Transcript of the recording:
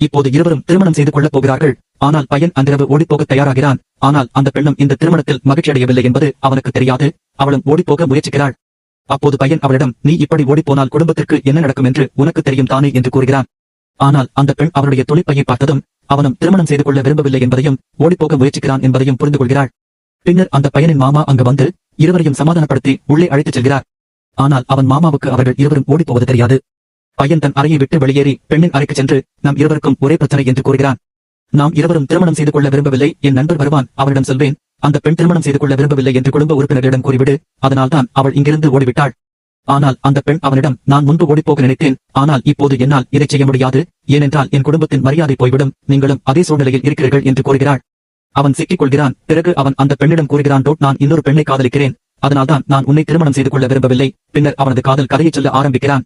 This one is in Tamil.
இப்போது இருவரும் திருமணம் செய்து கொள்ளப் போகிறார்கள். ஆனால் பையன் அன்றிரவு ஓடிப்போக தயாராகிறான். ஆனால் அந்த பெண்ணும் இந்த திருமணத்தில் மகிழ்ச்சியடையவில்லை என்பது அவனுக்கு தெரியாது. அவளும் ஓடிப்போக முயற்சிக்கிறாள். அப்போது பையன் அவளிடம், நீ இப்படி ஓடிப்போனால் குடும்பத்திற்கு என்ன நடக்கும் என்று உனக்கு தெரியும் தானே என்று கூறுகிறான். ஆனால் அந்த பெண் அவருடைய துணிப்பையை பார்த்ததும் அவனும் திருமணம் செய்து கொள்ள விரும்பவில்லை என்பதையும் ஓடிப்போக முயற்சிக்கிறான் என்பதையும் புரிந்து கொள்கிறாள். பின்னர் அந்த பையனின் மாமா அங்கு வந்து இருவரையும் சமாதானப்படுத்தி உள்ளே அழைத்துச் செல்கிறார். ஆனால் அவன் மாமாவுக்கு அவர்கள் இருவரும் ஓடிப்போவது தெரியாது. பையன் தன் அறையை விட்டு வெளியேறி பெண்ணின் அறைக்கு சென்று, நம் இருவருக்கும் ஒரே பிரச்சனை என்று கூறுகிறான். நாம் இருவரும் திருமணம் செய்து கொள்ள விரும்பவில்லை, என் நண்பர் வருவான், அவரிடம் சொல்வேன். அந்த பெண் திருமணம் செய்து கொள்ள விரும்பவில்லை என்று குடும்ப உறுப்பினர்களிடம் கூறிவிடு, அதனால்தான் அவள் இங்கிருந்து ஓடிவிட்டாள். ஆனால் அந்த பெண் அவனிடம், நான் முன்பு ஓடிப்போக நினைத்தேன், ஆனால் இப்போது என்னால் இதை செய்ய முடியாது, ஏனென்றால் என் குடும்பத்தின் மரியாதை போய்விடும், நீங்களும் அதே சூழ்நிலையில் இருக்கிறீர்கள் என்று கூறுகிறாள். அவன் சிக்கிக் கொள்கிறான். பிறகு அவன் அந்த பெண்ணிடம் கூறுகிறான், நான் இன்னொரு பெண்ணை காதலிக்கிறேன், அதனால்தான் நான் உன்னை திருமணம் செய்து கொள்ள விரும்பவில்லை. பின்னர் அவனது காதல் கதையை சொல்ல ஆரம்பிக்கிறான்.